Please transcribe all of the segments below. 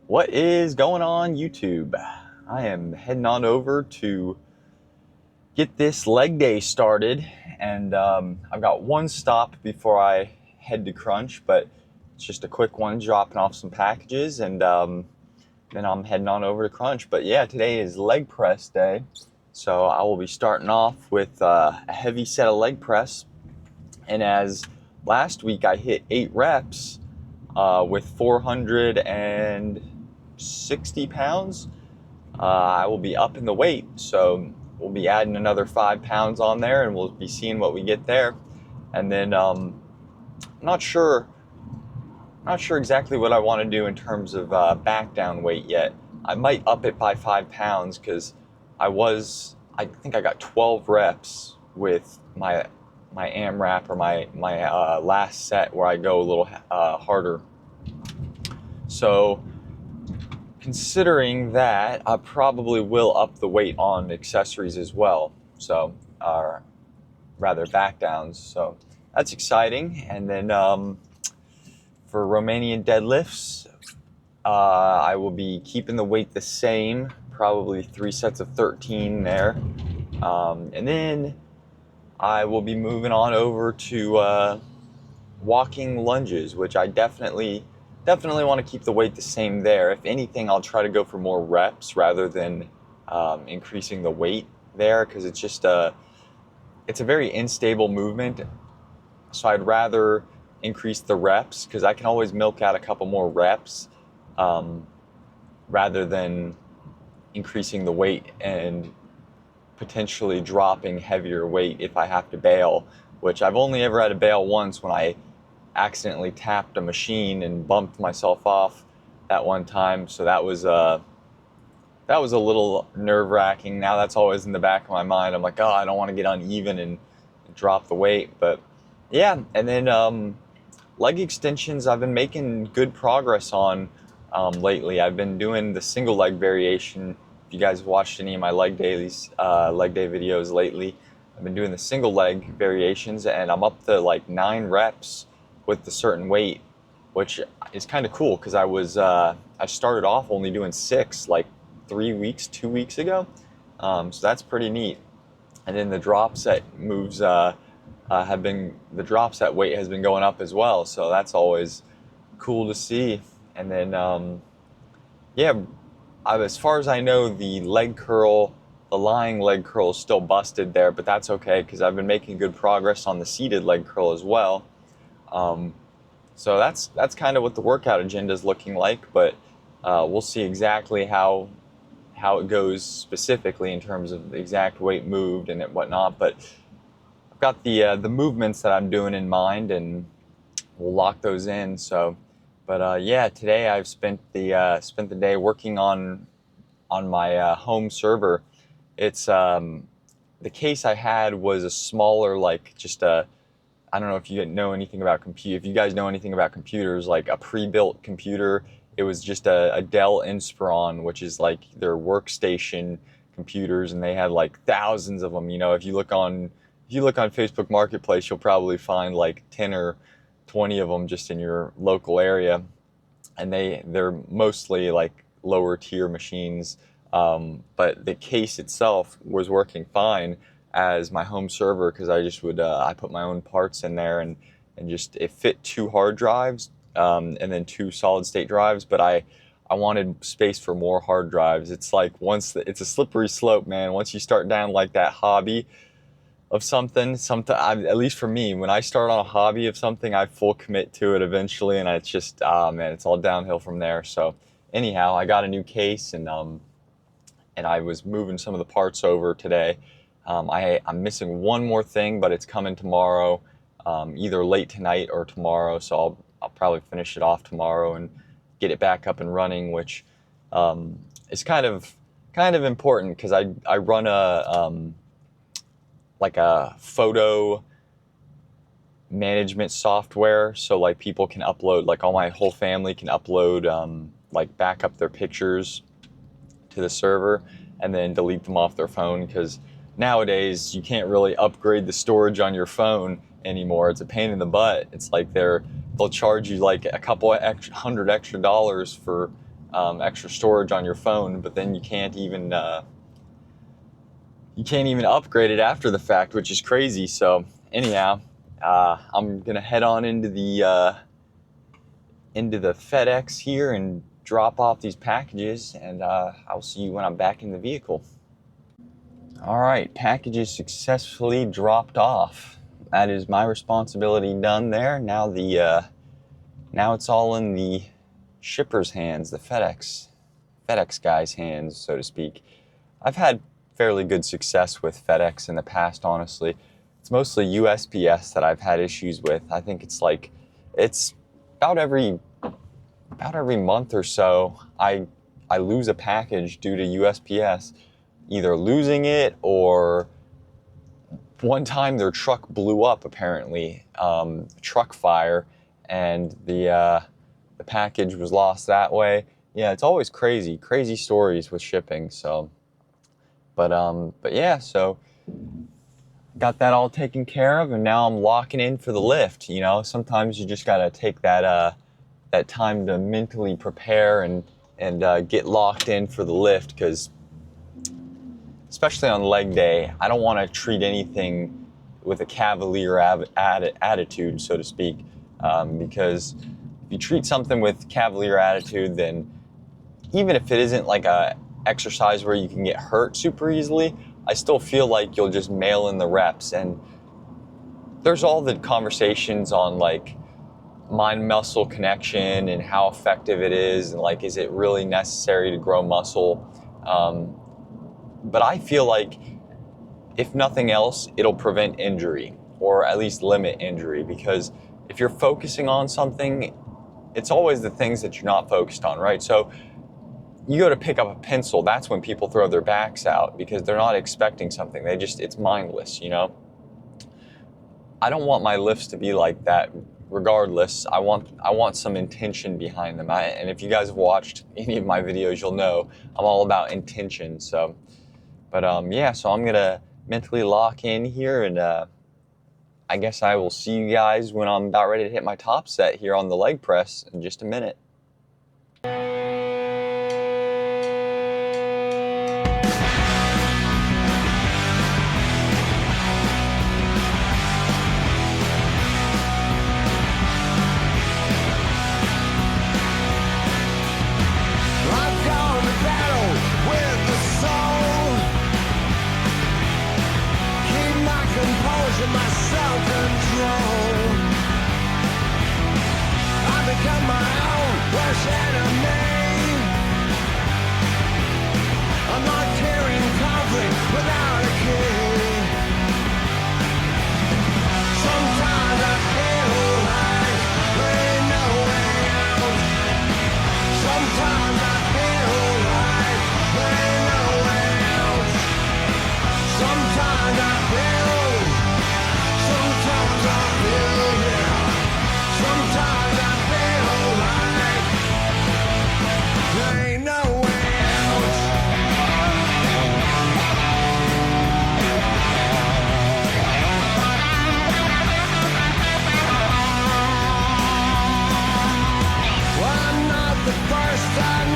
What is going on YouTube? I am heading on over to get this leg day started, and I've got one stop before I head to Crunch, but it's just a quick one, dropping off some packages, and then I'm heading on over to Crunch. But yeah, today is leg press day, so I will be starting off with a heavy set of leg press, and as last week I hit 8 reps with 460 pounds. I will be up in the weight, so we'll be adding another 5 pounds on there, and we'll be seeing what we get there. And then not sure exactly what I want to do in terms of back down weight yet. I might up it by 5 pounds because I think I got 12 reps with my AMRAP or my last set where I go a little harder. So considering that, I probably will up the weight on accessories as well. So, rather back downs. So that's exciting. And then for Romanian deadlifts, I will be keeping the weight the same, probably 3 sets of 13 there. And then I will be moving on over to walking lunges, which I definitely want to keep the weight the same there. If anything, I'll try to go for more reps rather than increasing the weight there, because it's just it's a very unstable movement. So I'd rather increase the reps because I can always milk out a couple more reps rather than increasing the weight and potentially dropping heavier weight if I have to bail, which I've only ever had to bail once when I accidentally tapped a machine and bumped myself off that one time. So that was a little nerve-wracking. Now that's always in the back of my mind. I'm like, oh, I don't want to get uneven and drop the weight. But yeah, and then leg extensions I've been making good progress on lately. I've been doing the single leg variation. If you guys have watched any of my leg day videos lately, I've been doing the single leg variations, and I'm up to like 9 reps with the certain weight, which is kind of cool because I started off only doing 6 like 2 weeks ago. So that's pretty neat. And then the drop set moves the drop set weight has been going up as well, so that's always cool to see. And then as far as I know, the lying leg curl is still busted there, but that's okay because I've been making good progress on the seated leg curl as well. So that's kind of what the workout agenda is looking like, but we'll see exactly how it goes specifically in terms of the exact weight moved and whatnot. But I've got the movements that I'm doing in mind, and we'll lock those in. So, but yeah, today I've spent the day working on my home server. It's the case I had was a smaller, like just I don't know if you know anything about if you guys know anything about computers, like a pre-built computer. It was just a Dell Inspiron, which is like their workstation computers, and they had like thousands of them. You know, if you look on Facebook Marketplace, you'll probably find like 10 or 20 of them just in your local area, and they're mostly like lower tier machines. But the case itself was working fine as my home server because I just would I put my own parts in there, and just it fit 2 hard drives and then 2 solid state drives, but I wanted space for more hard drives. It's like it's a slippery slope, man. Once you start down like that hobby of something, at least for me, when I start on a hobby of something, I full commit to it eventually, and it's just man, it's all downhill from there. So anyhow, I got a new case, and I was moving some of the parts over today. I'm missing one more thing, but it's coming tomorrow, either late tonight or tomorrow. So I'll probably finish it off tomorrow and get it back up and running, which is kind of important because I run like a photo management software. So like people can upload, like all my whole family can upload like back up their pictures to the server and then delete them off their phone, because nowadays you can't really upgrade the storage on your phone anymore. It's a pain in the butt. It's like they'll charge you like a couple $100 extra for extra storage on your phone, but then you can't even upgrade it after the fact, which is crazy. So anyhow, I'm gonna head on into the FedEx here and drop off these packages, and I'll see you when I'm back in the vehicle. All right, packages successfully dropped off. That is my responsibility done there. Now now it's all in the shipper's hands, the FedEx guy's hands, so to speak. I've had fairly good success with FedEx in the past, honestly. It's mostly USPS that I've had issues with. I think it's about every month or so I lose a package due to USPS, either losing it or one time their truck blew up, apparently, truck fire, and the package was lost that way. Yeah, it's always crazy stories with shipping. So, but yeah, so got that all taken care of, and now I'm locking in for the lift. You know, sometimes you just gotta take that time to mentally prepare and get locked in for the lift, because especially on leg day, I don't want to treat anything with a cavalier attitude, so to speak, because if you treat something with cavalier attitude, then even if it isn't like a exercise where you can get hurt super easily, I still feel like you'll just mail in the reps. And there's all the conversations on like mind-muscle connection and how effective it is, and like, is it really necessary to grow muscle? But I feel like if nothing else, it'll prevent injury, or at least limit injury, because if you're focusing on something, it's always the things that you're not focused on, right? So you go to pick up a pencil, that's when people throw their backs out, because they're not expecting something. It's mindless, you know? I don't want my lifts to be like that. Regardless, I want some intention behind them. And if you guys have watched any of my videos, you'll know I'm all about intention. So, but yeah, so I'm gonna mentally lock in here, and I guess I will see you guys when I'm about ready to hit my top set here on the leg press in just a minute. First time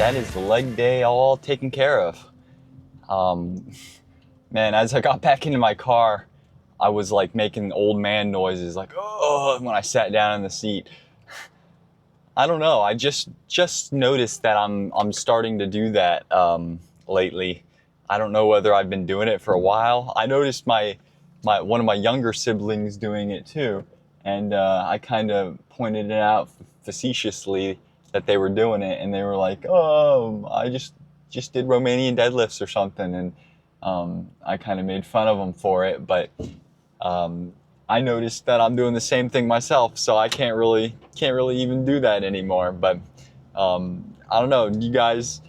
that is the leg day all taken care of. Man, as I got back into my car, I was like making old man noises, like, oh, when I sat down in the seat. I don't know. I just noticed that I'm starting to do that lately. I don't know whether I've been doing it for a while. I noticed my one of my younger siblings doing it too, and I kind of pointed it out facetiously that they were doing it, and they were like, "Oh, I just did Romanian deadlifts or something," and I kind of made fun of them for it, but um, I noticed that I'm doing the same thing myself, so I can't really even do that anymore. But I don't know. You guys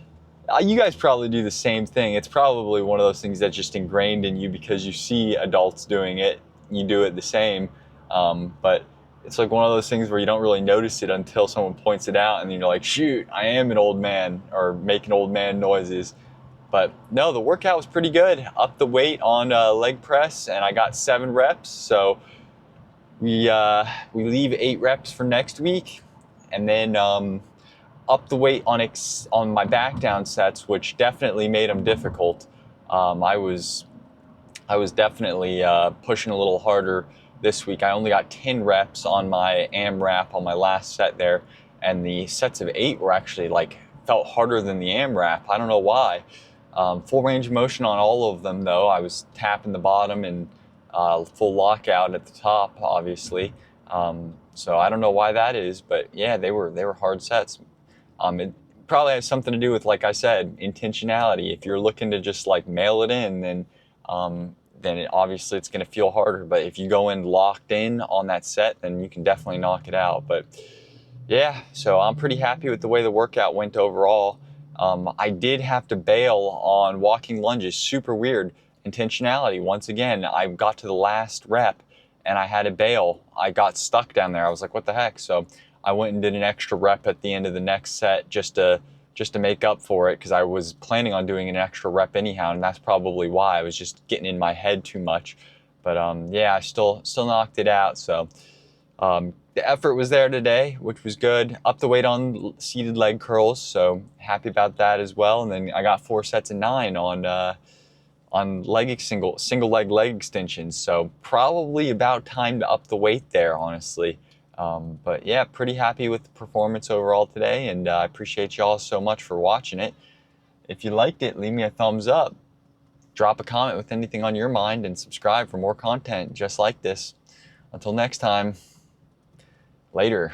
probably do the same thing. It's probably one of those things that's just ingrained in you because you see adults doing it, you do it the same. But it's like one of those things where you don't really notice it until someone points it out, and you're like, shoot, I am an old man, or making old man noises. But no, the workout was pretty good. Up the weight on leg press, and I got 7 reps. So we leave 8 reps for next week, and then up the weight on my back down sets, which definitely made them difficult. I was definitely pushing a little harder this week. I only got 10 reps on my AMRAP on my last set there, and the sets of 8 were actually like felt harder than the AMRAP. I don't know why. Full range of motion on all of them though. I was tapping the bottom and full lockout at the top, obviously. So I don't know why that is, but yeah, they were hard sets. It probably has something to do with, like I said, intentionality. If you're looking to just like mail it in, then obviously it's going to feel harder. But if you go in locked in on that set, then you can definitely knock it out. But yeah, so I'm pretty happy with the way the workout went overall. I did have to bail on walking lunges. Super weird. Intentionality. Once again, I got to the last rep and I had to bail. I got stuck down there. I was like, what the heck? So I went and did an extra rep at the end of the next set just to make up for it, because I was planning on doing an extra rep anyhow, and that's probably why. I was just getting in my head too much. But yeah, I still knocked it out. So the effort was there today, which was good. Up the weight on seated leg curls, so happy about that as well. And then I got 4 sets of 9 on single leg extensions. So probably about time to up the weight there, honestly. But yeah, pretty happy with the performance overall today, and I appreciate y'all so much for watching it. If you liked it, leave me a thumbs up. Drop a comment with anything on your mind, and subscribe for more content just like this. Until next time, later.